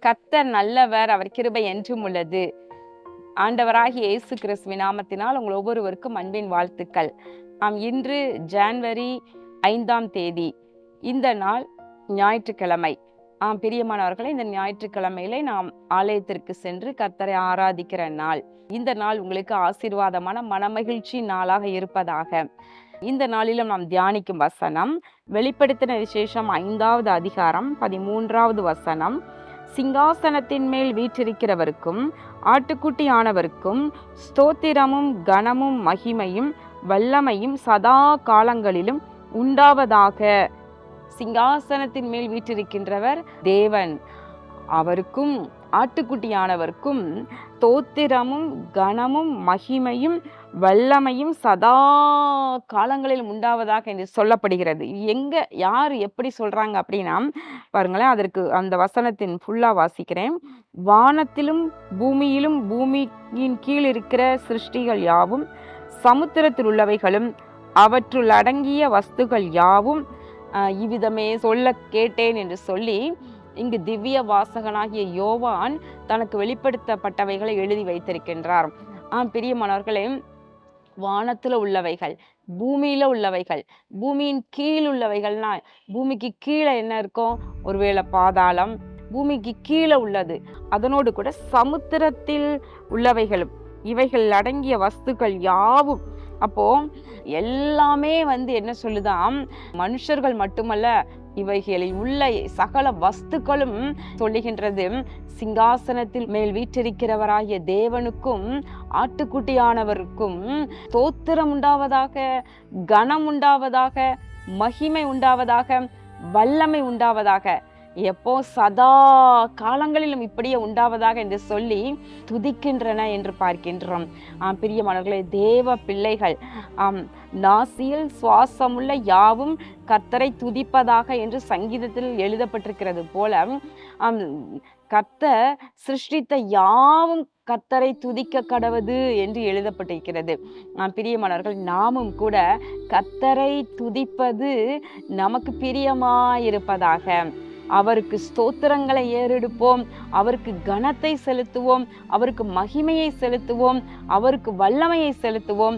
கர்த்தர் நல்லவர், அவர் கிருபை என்றும் உள்ளது. ஆண்டவராகிய இயேசு கிறிஸ்துவின் நாமத்தினால் உங்கள் ஒவ்வொருவருக்கும் அன்பின் வாழ்த்துக்கள். இன்று ஜனவரி 5ஆம் தேதி, இந்த நாள் ஞாயிற்றுக்கிழமை. பிரியமானவர்களே, இந்த ஞாயிற்றுக்கிழமையிலே நாம் ஆலயத்திற்கு சென்று கர்த்தரை ஆராதிக்கிற நாள். இந்த நாள் உங்களுக்கு ஆசீர்வாதமான மனமகிழ்ச்சி நாளாக இருப்பதாக. இந்த நாளிலும் நாம் தியானிக்கும் வசனம் வெளிப்படுத்தின விசேஷம் 5வது அதிகாரம் 13வது வசனம். சிங்காசனத்தின் மேல் வீற்றிருக்கிறவருக்கும் ஆட்டுக்குட்டியானவருக்கும் ஸ்தோத்திரமும் கனமும் மகிமையும் வல்லமையும் சதா காலங்களிலும் உண்டாவதாக. சிங்காசனத்தின் மேல் வீற்றிருக்கின்றவர் தேவன், அவருக்கும் ஆட்டுக்குட்டியானவருக்கும் ஸ்தோத்திரமும் கனமும் மகிமையும் வல்லமையும் சதா காலங்களில் உண்டாவதாக என்று சொல்லப்படுகிறது. எங்க யார் எப்படி சொல்றாங்க அப்படின்னா பாருங்களேன், அதற்கு அந்த வசனத்தின் ஃபுல்லா வாசிக்கிறேன். வானத்திலும் பூமியிலும் பூமியின் கீழ் இருக்கிற சிருஷ்டிகள் யாவும், சமுத்திரத்தில் உள்ளவைகளும் அவற்றுள் அடங்கிய வஸ்துகள் யாவும் இவ்விதமே சொல்ல கேட்டேன் என்று சொல்லி இங்கு திவ்ய வாசகனாகிய யோவான் தனக்கு வெளிப்படுத்தப்பட்டவைகளை எழுதி வைத்திருக்கின்றார். பிரியமானவர்களே, வானத்துல உள்ளவைகள், பூமியில உள்ளவைகள், பூமியின் கீழ் உள்ளவைகள்னா பூமிக்கு கீழே என்ன இருக்கும்? ஒருவேளை பாதாளம் பூமிக்கு கீழே உள்ளது. அதனோடு கூட சமுத்திரத்தில் உள்ளவைகளும் இவைகள் அடங்கிய வஸ்துக்கள் யாவும். அப்போ எல்லாமே என்ன சொல்லுதான், மனுஷர்கள் மட்டுமல்ல, இவைகளில் உள்ள சகல வஸ்துக்களும் சொல்லுகின்றது சிங்காசனத்தில் மேல் வீற்றிருக்கிறவராகிய தேவனுக்கும் ஆட்டுக்குட்டியானவருக்கும் ஸ்தோத்திரம் உண்டாவதாக, கனம் உண்டாவதாக, மகிமை உண்டாவதாக, வல்லமை உண்டாவதாக. எப்போ? சதா காலங்களிலும் இப்படியே உண்டாவதாக என்று சொல்லி துதிக்கின்றன என்று பார்க்கின்றோம். பிரியமானவர்களே, தேவ பிள்ளைகள் நாசியில் சுவாசமுள்ள யாவும் கர்த்தரை துதிப்பதாக என்று சங்கீதத்தில் எழுதப்பட்டிருக்கிறது போல, கர்த்தர் சிருஷ்டித்த யாவும் கர்த்தரை துதிக்க கடவது என்று எழுதப்பட்டிருக்கிறது. பிரியமானவர்கள், நாமும் கூட கர்த்தரை துதிப்பது நமக்கு பிரியமாயிருப்பதாக. அவருக்கு ஸ்தோத்திரங்களை ஏறெடுப்போம், அவருக்கு கனத்தை செலுத்துவோம், அவருக்கு மகிமையை செலுத்துவோம், அவருக்கு வல்லமையை செலுத்துவோம்.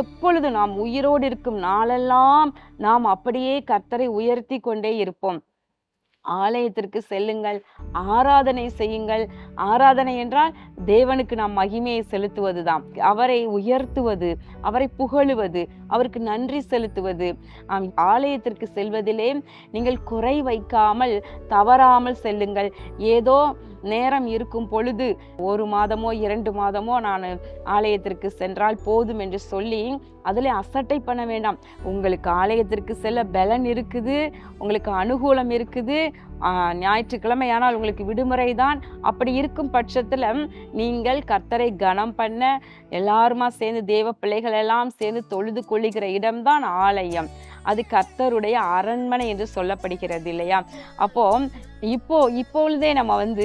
எப்பொழுது நாம் உயிரோடு இருக்கும் நாளெல்லாம் நாம் அப்படியே கர்த்தரை உயர்த்தி கொண்டே இருப்போம். ஆலயத்திற்கு செல்லுங்கள், ஆராதனை செய்யுங்கள். ஆராதனை என்றால் தேவனுக்கு நாம் மகிமையை செலுத்துவதுதான், அவரை உயர்த்துவது, அவரை புகழுவது, அவருக்கு நன்றி செலுத்துவது. ஆலயத்திற்கு செல்வதிலே நீங்கள் குறை வைக்காமல் தவறாமல் செல்லுங்கள். ஏதோ நேரம் இருக்கும் பொழுது 1 மாதமோ 2 மாதமோ நான் ஆலயத்திற்கு சென்றால் போதும் என்று சொல்லி அதில் அசட்டை பண்ண வேண்டாம். உங்களுக்கு ஆலயத்திற்கு செல்ல பலன் இருக்குது, உங்களுக்கு அனுகூலம் இருக்குது, ஞாயிற்றுக்கிழமை ஆனால் உங்களுக்கு விடுமுறை தான். அப்படி இருக்கும் பட்சத்தில் நீங்கள் கர்த்தரை கனம் பண்ண எல்லாருமா சேர்ந்து, தேவ பிள்ளைகள் எல்லாம் சேர்ந்து தொழுது கொள்ளுகிற இடம்தான் ஆலயம். அது கர்த்தருடைய அரண்மனை என்று சொல்லப்படுகிறது இல்லையா? அப்போ இப்பொழுதே நம்ம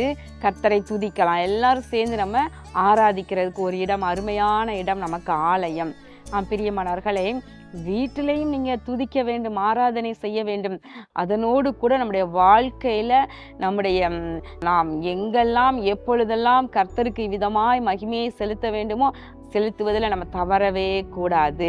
கர்த்தரை துதிக்கலாம். எல்லாரும் சேர்ந்து நம்ம ஆராதிக்கிறதுக்கு ஒரு இடம், அருமையான இடம் நமக்கு ஆலயம். பிரியமானவர்களே, வீட்டிலையும் நீங்க துதிக்க வேண்டும், ஆராதனை செய்ய வேண்டும். அதனோடு கூட நம்முடைய வாழ்க்கையில நாம் எங்கெல்லாம் எப்பொழுதெல்லாம் கர்த்தருக்கு விதமாய் மகிமையை செலுத்த வேண்டுமோ செலுத்துவதில் நம்ம தவறவே கூடாது.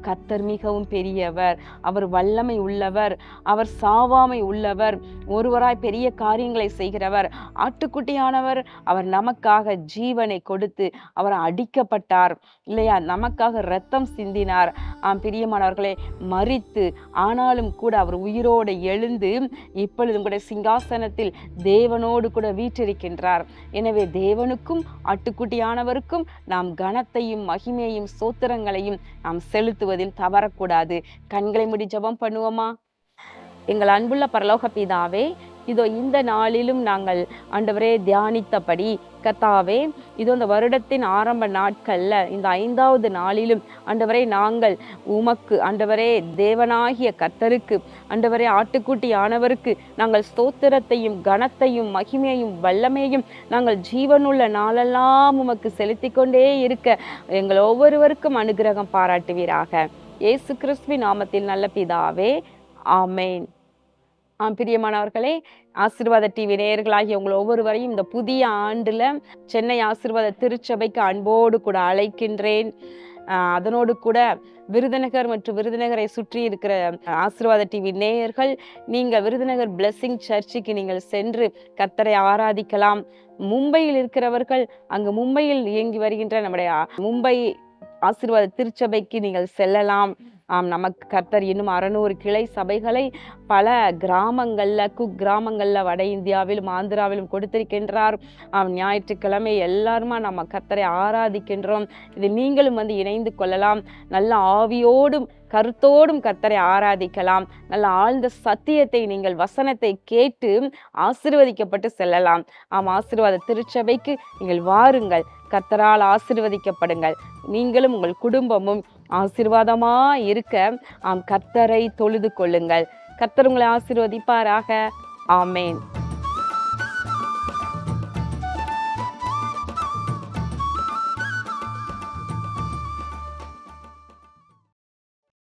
கர்த்தர் மிகவும் பெரியவர், அவர் வல்லமை உள்ளவர், அவர் சாவாமை உள்ளவர், ஒருவராய் பெரிய காரியங்களை செய்கிறவர், ஆட்டுக்குட்டியானவர். அவர் நமக்காக ஜீவனை கொடுத்து அவர் அடிக்கப்பட்டார் இல்லையா? நமக்காக இரத்தம் சிந்தினார். பிரியமானவர்களே, மரித்து ஆனாலும் கூட அவர் உயிரோடு எழுந்து இப்பொழுதும் கூட சிங்காசனத்தில் தேவனோடு கூட வீற்றிருக்கின்றார். எனவே தேவனுக்கும் ஆட்டுக்குட்டியானவருக்கும் நாம் கனத்தையும் மகிமையையும் ஸ்தோத்திரங்களையும் நாம் செலுத்துவதில் தவறக்கூடாது. கண்களை மூடி ஜெபம் பண்ணுவோமா? எங்கள் அன்புள்ள பரலோக பிதாவே, இதோ இந்த நாளிலும் நாங்கள் ஆண்டவரே தியானித்தபடி கர்த்தாவே, இதோ இந்த வருடத்தின் ஆரம்ப நாட்கள்ல இந்த 5வது நாளிலும் ஆண்டவரே நாங்கள் உமக்கு ஆண்டவரே தேவனாகிய கர்த்தருக்கு ஆண்டவரே ஆட்டுக்குட்டியானவருக்கு நாங்கள் ஸ்தோத்திரத்தையும் கனத்தையும் மகிமையையும் வல்லமையையும் நாங்கள் ஜீவனுள்ள நாளெல்லாம் உமக்கு செலுத்தி கொண்டே இருக்க எங்கள் ஒவ்வொருவருக்கும் அனுகிரகம் பாராட்டுவீராக. இயேசு கிறிஸ்துவின் நாமத்தில் நல்ல பிதாவே, ஆமேன். பிரியமானவர்களே, ஆசீர்வாத டிவி நேயர்களாகிய உங்கள் ஒவ்வொருவரையும் இந்த புதிய ஆண்டுல சென்னை ஆசீர்வாத திருச்சபைக்கு அன்போடு கூட அழைக்கின்றேன். அதனோடு கூட விருதுநகர் மற்றும் விருதுநகரை சுற்றி இருக்கிற ஆசீர்வாத டிவி நேயர்கள், நீங்க விருதுநகர் பிளெஸிங் சர்ச்சுக்கு நீங்கள் சென்று கர்த்தரை ஆராதிக்கலாம். மும்பையில் இருக்கிறவர்கள் அங்கு மும்பையில் இயங்கி வருகின்ற நம்முடைய மும்பை ஆசீர்வாத திருச்சபைக்கு நீங்கள் செல்லலாம். நமக்கு கர்த்தர் இன்னும் 600 கிளை சபைகளை பல கிராமங்கள்ல கிராமங்கள்ல வட இந்தியாவிலும் ஆந்திராவிலும் கொடுத்திருக்கின்றார். ஞாயிற்றுக்கிழமை எல்லாருமா நம்ம கர்த்தரை ஆராதிக்கின்றோம். இது நீங்களும் வந்து இணைந்து கொள்ளலாம். நல்ல ஆவியோடும் கருத்தோடும் கர்த்தரை ஆராதிக்கலாம். நல்ல ஆழ்ந்த சத்தியத்தை நீங்கள் வசனத்தை கேட்டு ஆசீர்வதிக்கப்பட்டு செல்லலாம். ஆசீர்வாத திருச்சபைக்கு நீங்கள் வாருங்கள். கர்த்தரால் ஆசீர்வதிக்கப்படுங்கள். நீங்களும் உங்கள் குடும்பமும் ஆசீர்வாதமா இருக்க கர்த்தரை தொழுது கொள்ளுங்கள். கர்த்தர் உங்களை ஆசீர்வதிப்பாராக. ஆமேன்.